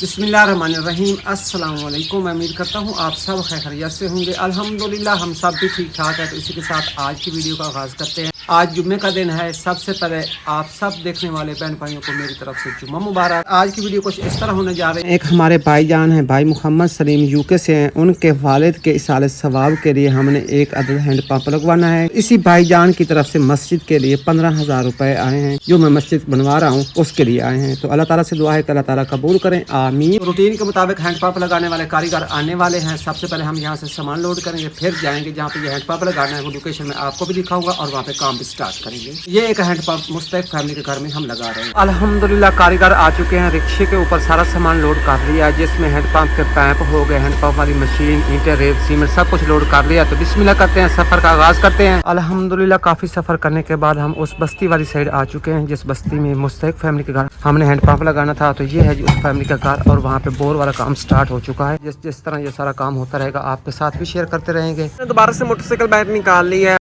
बिस्मिल्लाहिर्रहमानिर्रहीम। अस्सलाम वालेकुम। मैं उम्मीद करता हूँ आप सब खैरियत से होंगे। अल्हम्दुलिल्लाह हम सब भी ठीक ठाक है। तो इसी के साथ आज की वीडियो का आगाज़ करते हैं। आज जुम्मे का दिन है। सबसे पहले आप सब देखने वाले बहन भाइयों को मेरी तरफ से जुम्मा मुबारक। आज की वीडियो कुछ इस तरह होने जा रहे हैं। एक हमारे भाईजान हैं, भाई मोहम्मद सलीम यूके से हैं। उनके वालिद के इसाले सवाब के लिए हमने एक अदद हैंड पंप लगवाना है। इसी भाईजान की तरफ से मस्जिद के लिए 15,000 रुपए आए हैं, जो मैं मस्जिद बनवा रहा हूँ उसके लिए आए हैं। तो अल्लाह ताला से दुआ है कि अल्लाह ताला कबूल करें, आमीन। रूटीन के मुताबिक हैंड पंप लगाने वाले कारीगर आने वाले हैं। सबसे पहले हम यहाँ से सामान लोड करेंगे, फिर जाएंगे जहाँ पे ये हैंड पंप लगाना है, वो लोकेशन में आपको भी दिखाऊंगा और वहाँ पे काम भी स्टार्ट करेंगे। ये एक हैंड पंप मुस्तैक फैमिली के घर में हम लगा रहे हैं। अल्हम्दुलिल्लाह कारीगर आ चुके हैं। रिक्शे के ऊपर सारा सामान लोड कर लिया है, जिसमें हैंड पंप के पैप हो गए, हैंड पंप वाली मशीन, ईंटें, रेत, सीमेंट सब कुछ लोड कर लिया। तो बिस्मिल्लाह करते हैं, सफर का आगाज करते हैं। अल्हम्दुलिल्लाह काफी सफर करने के बाद हम उस बस्ती वाली साइड आ चुके हैं, जिस बस्ती में मुस्तैक फैमिली के घर हमने हैंड पंप लगाना था। तो ये है जी उस फैमिली का घर और वहाँ पे बोर वाला काम स्टार्ट हो चुका है। जिस तरह ये सारा काम होता रहेगा आपके साथ भी शेयर करते रहेंगे। दोबारा से मोटरसाइकिल बाहर निकाल ली है।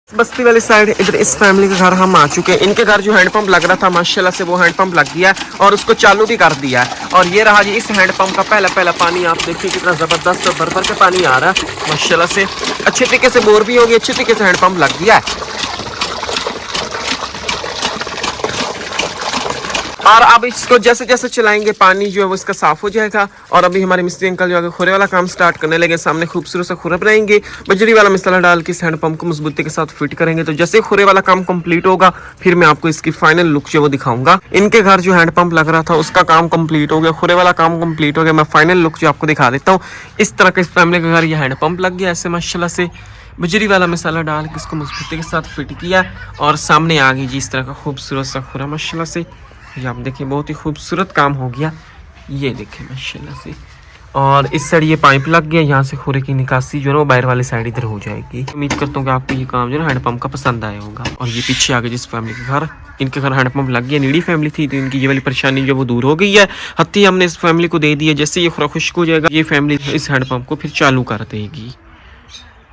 बस्ती वाली साइड इधर इस फैमिली के घर हम आ चुके हैं। इनके घर जो हैंड पंप लग रहा था माशाल्लाह से वो हैंड पंप लग गया है और उसको चालू भी कर दिया है। और ये रहा जी इस हैंड पंप का पहला पानी। आप देखिए कितना जबरदस्त भर के पानी आ रहा है माशाल्लाह से। अच्छे तरीके से बोर भी होगी, अच्छे तरीके से हैंड पंप लग गया है। और अब इसको जैसे जैसे चलाएंगे पानी जो है वो इसका साफ हो जाएगा। और अभी हमारे मिस्त्री अंकल जो है खुरे वाला काम स्टार्ट करने लगे। सामने खूबसूरत से खुरब रहेंगे, बजरी वाला मसाला डाल के इस हैंड पंप को मजबूती के साथ फिट करेंगे। तो जैसे खुरे वाला काम कंप्लीट होगा फिर मैं आपको इसकी फाइनल लुक जो वो दिखाऊंगा। इनके घर जो हैंड पंप लग रहा था उसका काम कंप्लीट हो गया, खुरे वाला काम कंप्लीट हो गया। मैं फाइनल लुक जो आपको दिखा देता हूँ। इस तरह का इस फैमिली के घर ये हैंड पंप लग गया ऐसे माशाल्लाह से। बजरी वाला मसाला डाल के इसको मजबूती के साथ फिट किया और सामने आ गई जी इस तरह का खूबसूरत सा खुरा माशाल्लाह से। ये आप देखिए बहुत ही खूबसूरत काम हो गया, ये देखें माशाल्लाह से। और इस साइड ये पाइप लग गया, यहाँ से खुरे की निकासी जो है वो बाहर वाली साइड इधर हो जाएगी। उम्मीद करता हूँ कि आपको ये काम जो है हैंड पंप का पसंद आया होगा। और ये पीछे आ गए जिस फैमिली के घर, इनके घर हैंड पंप लग गया। नीडी फैमिली थी तो इनकी ये वाली परेशानी जो वो दूर हो गई है। हत्ती हमने इस फैमिली को दे दी है। जैसे ये खुरा खुश्क हो जाएगा ये फैमिली इस हैंड पंप को फिर चालू कर देगी।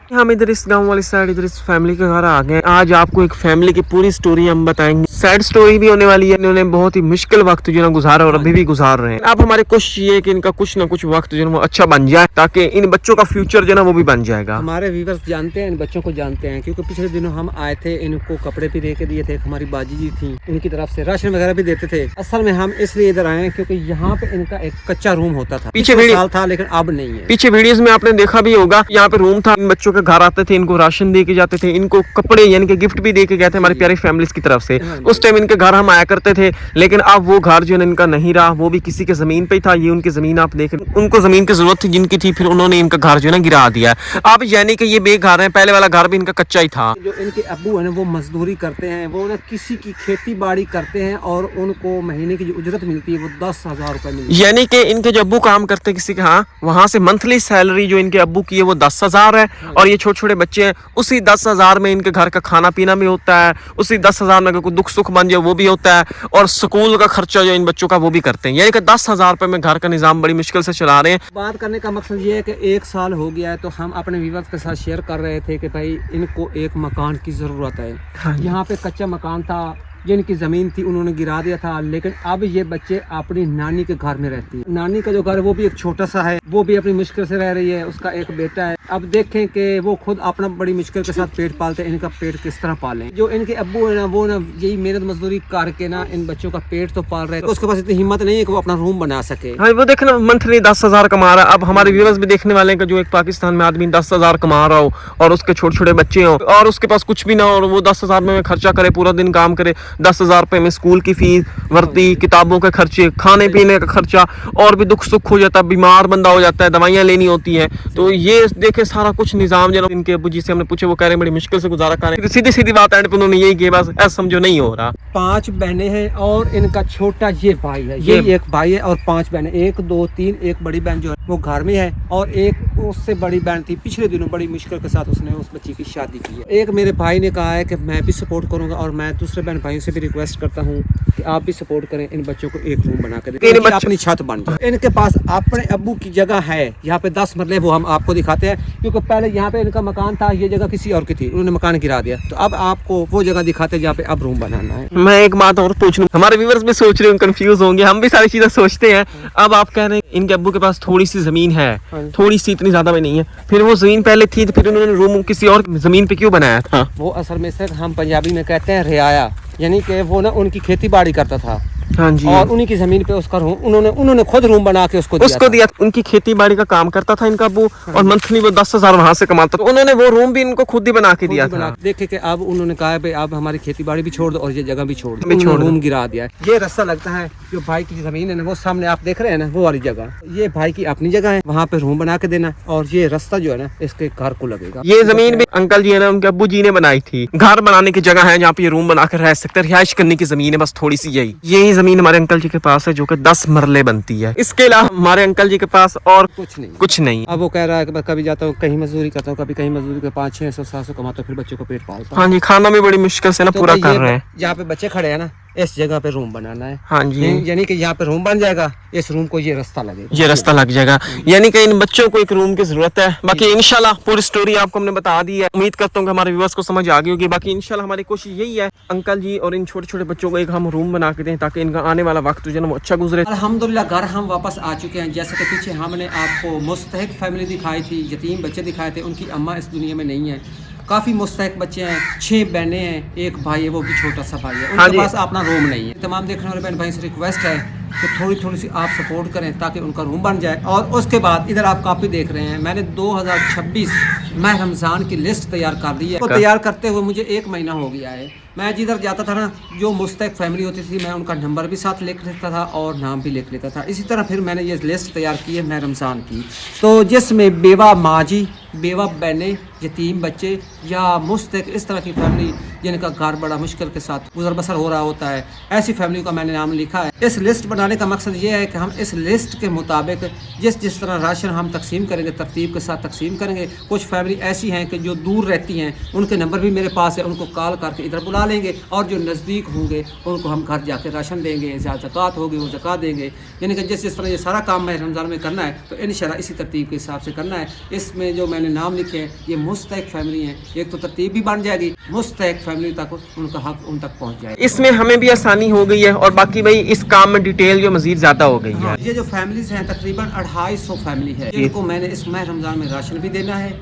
हम इधर इस गांव वाली साइड इधर इस फैमिली के घर आ गए। आज आपको एक फैमिली की पूरी स्टोरी हम बताएंगे। सैड स्टोरी भी होने वाली है। इन्होंने बहुत ही मुश्किल वक्त जो है गुजारा और अभी भी गुजार रहे हैं। अब हमारी कोशिश ये है कि इनका कुछ ना कुछ वक्त जो है वो अच्छा बन जाए, ताकि इन बच्चों का फ्यूचर जो है वो भी बन जाएगा। हमारे व्यूअर्स जानते हैं, इन बच्चों को जानते हैं, क्योंकि पिछले दिनों हम आए थे, इनको कपड़े भी दे के दिए थे। हमारी बाजी जी थी, इनकी तरफ से राशन वगैरह भी देते थे। असल में हम इसलिए इधर आए क्योंकि यहाँ पे इनका एक कच्चा रूम होता था, पीछे साल था, लेकिन अब नहीं है। पीछे वीडियोस में आपने देखा भी होगा, यहाँ पे रूम था। इन बच्चों के घर आते थे, इनको राशन दे के जाते थे, इनको कपड़े यानी कि गिफ्ट भी दे के गए थे हमारी प्यारी फैमिलीज की तरफ से। उस टाइम इनके घर हम आया करते थे, लेकिन अब वो घर जो है इनका नहीं रहा, वो भी किसी के जमीन पे था। ये उनकी जमीन आप देख रहे, उनको जमीन की जरूरत थी जिनकी थी, फिर उन्होंने इनका घर जो है गिरा दिया। अब यानी कि ये बेघर है, पहले वाला घर भी इनका कच्चा ही था। जो इनके अब्बू है ना वो मजदूरी करते हैं, वो ना किसी की खेती बाड़ी करते हैं और उनको महीने की जो उजरत मिलती है वो 10,000 रुपए मिलती है। यानी कि इनके जो अब्बू काम करते किसी के यहाँ, वहां से मंथली सैलरी जो इनके अब्बू की है वो 10,000 है। और ये छोटे छोटे बच्चे हैं, उसी 10,000 में इनके घर का खाना पीना भी होता है, उसी 10,000 में कोई दुख सुख बन जाए वो भी होता है, और स्कूल का खर्चा जो इन बच्चों का वो भी करते हैं। यानी कि 10,000 रुपए में घर का निजाम बड़ी मुश्किल से चला रहे हैं। बात करने का मकसद ये है कि 1 साल हो गया है, तो हम अपने व्यूअर्स के साथ शेयर कर रहे थे कि भाई इनको एक मकान की जरूरत है। हाँ, यहाँ पे कच्चा मकान था, जिनकी जमीन थी उन्होंने गिरा दिया था, लेकिन अब ये बच्चे अपनी नानी के घर में रहती है। नानी का जो घर है वो भी एक छोटा सा है, वो भी अपनी मुश्किल से रह रही है। उसका एक बेटा है। अब देखें कि वो खुद अपना बड़ी मुश्किल के साथ पेट पालते हैं, इनका पेट किस तरह पालें। जो इनके अब्बू है ना वो ना यही मेहनत मजदूरी करके ना इन बच्चों का पेट तो पाल रहे हैं, तो उसके पास इतनी हिम्मत नहीं है कि वो अपना रूम बना सके। हाँ, वो देखना मंथली 10,000 कमा रहा है। अब हमारे व्यूअर्स भी देखने वाले हैं जो एक पाकिस्तान में आदमी 10,000 कमा रहा हो और उसके छोटे छोटे बच्चे हो और उसके पास कुछ भी ना हो, और वो 10,000 में खर्चा करे, पूरा दिन काम करे, 10,000 रुपए में स्कूल की फीस, वर्दी, किताबों के खर्चे, खाने पीने का खर्चा, और भी दुख सुख हो जाता है, बीमार बंदा हो जाता है, दवाइयाँ लेनी होती है। तो ये देखे सारा कुछ निजाम जो इनके अब्बू जी से हमने पूछे, वो कह रहे बड़ी मुश्किल से गुजारा कर रहे हैं। सीधी सीधी बात है, उन्होंने यही किया, बस ऐसा समझो नहीं हो रहा। 5 बहनें हैं और इनका छोटा ये भाई है। ये एक भाई है और 5 बहनें, 1 2 3, एक बड़ी बहन जो है वो घर में है और एक उससे बड़ी बहन थी, पिछले दिनों बड़ी मुश्किल के साथ उसने उस बच्ची की शादी की है। एक मेरे भाई ने कहा है कि मैं भी सपोर्ट करूंगा और मैं दूसरे बहन भाइयों से भी रिक्वेस्ट करता हूँ कि आप भी सपोर्ट करें, इन बच्चों को एक रूम बना कर दें, अपनी छत बन जाए। इनके पास अपने अब्बू की जगह है यहाँ पे 10 मरले, वो हम आपको दिखाते हैं, क्योंकि पहले यहाँ पे इनका मकान था, ये जगह किसी और की थी, उन्होंने मकान गिरा दिया। तो अब आपको वो जगह दिखाते हैं जहाँ पे अब रूम बनाना है। मैं एक बात और पूछ लूं, हमारे व्यूअर्स भी सोच रहे हैं, कंफ्यूज होंगे, हम भी सारी चीजें सोचते हैं। अब आप कह रहे हैं इनके अब्बू के पास थोड़ी सी जमीन है, थोड़ी सी, इतनी ज्यादा भी नहीं है, फिर वो जमीन पहले थी तो फिर उन्होंने रूम किसी और जमीन पे क्यों बनाया था? वो असल में सर हम पंजाबी में कहते हैं रियाया, यानी कि वो ना उनकी खेती बाड़ी करता था। हाँ जी। और उन्हीं की जमीन पे उसका रूम उन्होंने खुद रूम बना के उसको दिया। उनकी खेती बाड़ी का काम करता था इनका अब्बू, और मंथली वो 10,000 वहाँ से कमाता, तो उन्होंने वो रूम भी इनको खुद ही बना के दिया था। देखे कि अब उन्होंने कहा भाई अब हमारी खेती बाड़ी भी छोड़ दो और ये जगह भी छोड़ दो, रूम गिरा दिया। ये रास्ता लगता है जो भाई की जमीन है ना, वो सामने आप देख रहे हैं ना, वो वाली जगह, ये भाई की अपनी जगह है, वहाँ पे रूम बना के देना, और ये रास्ता जो है ना इसके घर को लगेगा। ये जमीन भी अंकल जी है ना, उनके अब्बू जी ने बनाई थी, घर बनाने की जगह है जहाँ पे ये रूम बनाकर रह सकते हैं, रिहाइश करने की जमीन है बस थोड़ी सी। यही जमीन हमारे अंकल जी के पास है जो कि 10 मरले बनती है। इसके अलावा हमारे अंकल जी के पास और कुछ नहीं। अब वो कह रहा है कि कभी जाता हूँ कहीं मजदूरी करता हूँ, कभी कहीं मजदूरी के 500-600-700 कमाता हूँ, फिर बच्चों को पेट पालता हूँ। हाँ जी, खाना भी बड़ी मुश्किल से ना तो पूरा कर रहे हैं। यहाँ पे बच्चे खड़े हैं ना, इस जगह पे रूम बनाना है। हाँ जी, यानी कि यहाँ पे रूम बन जाएगा, इस रूम को ये रास्ता लगेगा, ये रास्ता लग जाएगा, यानी कि इन बच्चों को एक रूम की जरूरत है। बाकी इंशाल्लाह पूरी स्टोरी आपको हमने बता दी है, उम्मीद करता हूँ कि हमारे व्यूअर्स को समझ आ गई होगी। बाकी इंशाल्लाह हमारी कोशिश यही है अंकल जी और इन छोटे छोटे बच्चों को एक हम रूम बना के दें, ताकि इनका आने वाला वक्त जो है ना वो अच्छा गुजरे। अल्हम्दुलिल्लाह घर हम वापस आ चुके हैं। जैसे कि पीछे हमने आपको मुस्तहिक फैमिली दिखाई थी, यतीम बच्चे दिखाए थे, उनकी अम्मा इस दुनिया में नहीं है। काफ़ी मुस्तहिक बच्चे हैं, 6 बहनें हैं, एक भाई है, वो भी छोटा सा भाई है, उनके पास अपना रूम नहीं है। तमाम देखने वाले बहन भाई से रिक्वेस्ट है कि थोड़ी सी आप सपोर्ट करें ताकि उनका रूम बन जाए। और उसके बाद इधर आप काफ़ी देख रहे हैं, मैंने 2026 माह रमज़ान की लिस्ट तैयार कर दी है। तो तैयार करते हुए मुझे 1 महीना हो गया है। मैं जिधर जाता था ना, जो मुस्तहिक फैमिली होती थी, मैं उनका नंबर भी साथ लिख लेता था और नाम भी लिख लेता था। इसी तरह फिर मैंने ये लिस्ट तैयार की है माह रमज़ान की, तो जिसमें बेवा माँ जी, बेवा बहनें, यतीम बच्चे या मुस्तहिक इस तरह की फैमिली जिनका घर बड़ा मुश्किल के साथ गुजर बसर हो रहा होता है, ऐसी फैमिली का मैंने नाम लिखा है। इस लिस्ट बनाने का मकसद ये है कि हम इस लिस्ट के मुताबिक जिस तरह राशन हम तकसीम करेंगे, तरतीब के साथ तकसीम करेंगे। कुछ फैमिली ऐसी हैं कि जो दूर रहती हैं, उनके नंबर भी मेरे पास है, उनको कॉल करके इधर बुला लेंगे, और जो नज़दीक होंगे उनको हम घर जाके राशन देंगे, ज़कात होगी वो ज़कात देंगे। यानी कि जिस तरह ये सारा काम मैं रमज़ान में करना है, तो इंशाल्लाह इसी तरतीब के हिसाब से करना है। इसमें जो मैंने नाम लिखे हैं ये मुस्तहिक फैमिली हैं, एक तो तरतीब भी बन जाएगी, मुस्तहिक फैमिली तक उनका हक उन तक पहुँच जाएगा। इसमें हमें भी आसानी हो गई है, और बाकी भाई इस काम में डिटेल जो मजीद ज़्यादा हो गई है। ये जो फैमिलीज हैं तकरीबन 250 फैमिली है, जिनको मैंने इस माह रमज़ान में राशन भी देना है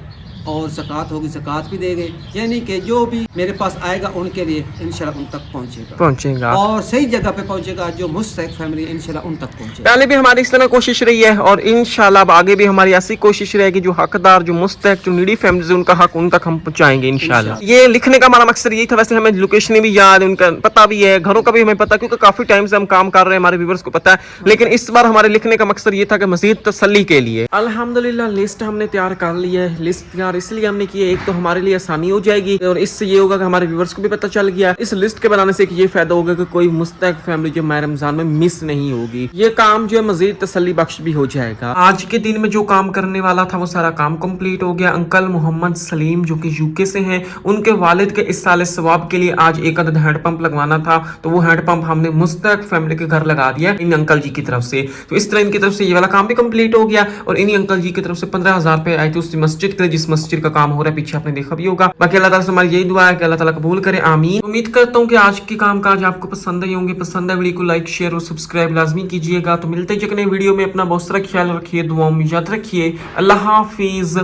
और ज़कात होगी ज़कात भी देंगे। यानी कि जो भी मेरे पास आएगा उनके लिए इंशाल्लाह उन तक पहुंचेगा और सही जगह पे पहुंचेगा। जो मुस्तहिक फैमिली इंशाल्लाह उन तक पहुंचेगा। पहले भी हमारी इस तरह कोशिश रही है, और इंशाल्लाह अब आगे भी हमारी ऐसी कोशिश रहेगी, जो हकदार, जो मुस्तहिक, जो नीडी फैमिलीज है, उनका हक उन तक हम पहुंचाएंगे इंशाल्लाह। ये लिखने का हमारा मकसद यही था। वैसे हमें लोकेशन भी याद है, उनका पता भी है, घरों का भी हमें पता, क्योंकि काफी टाइम से हम काम कर रहे हैं, हमारे व्यूअर्स को पता है। लेकिन इस बार हमारे लिखने का मकसद ये था कि मजीद तसल्ली के लिए। अल्हम्दुलिल्लाह लिस्ट हमने तैयार कर ली है। लिस्ट तैयार इसलिए हमने की है, एक तो हमारे लिए आसानी हो जाएगी, और इससे ये होगा कि हमारे व्यूअर्स को भी पता चल गया। इस लिस्ट के बनाने से ये फायदा होगा कि कोई मुस्तहिक फैमिली जो माह रमजान में मिस नहीं होगी। ये काम जो है मजीद तसल्ली बख्श भी हो जाएगा। आज के दिन में जो काम करने वाला था वो सारा काम कंप्लीट हो गया। अंकल मोहम्मद सलीम जो कि यूके से हैं, उनके वालिद के इस साल सवाब के लिए आज एक अदद हैंडपंप लगवाना था, तो वो हैंडपंप हमने मुस्तहिक फैमिली के घर लगा दिया इन अंकल जी की तरफ से। तो इस तरह इनकी तरफ से ये वाला काम भी कंप्लीट हो गया, और इन्हीं अंकल जी की तरफ से 15,000 रुपए आए थे उस मस्जिद के लिए, जिस मस्जिद का काम हो रहा है पीछे आपने देखा भी होगा। बाकी अल्लाह ताला से हमारी यही दुआ है कि अल्लाह ताला कबूल करे, आमीन। उम्मीद करता हूँ कि आज की कामकाज आपको पसंद आई होंगे। पसंद है वीडियो को लाइक शेयर और सब्सक्राइब लाजमी कीजिएगा। तो मिलते हैं एक नई वीडियो में। अपना बहुत सारा ख्याल रखिए, दुआओं में याद रखिए। अल्लाह हाफिज।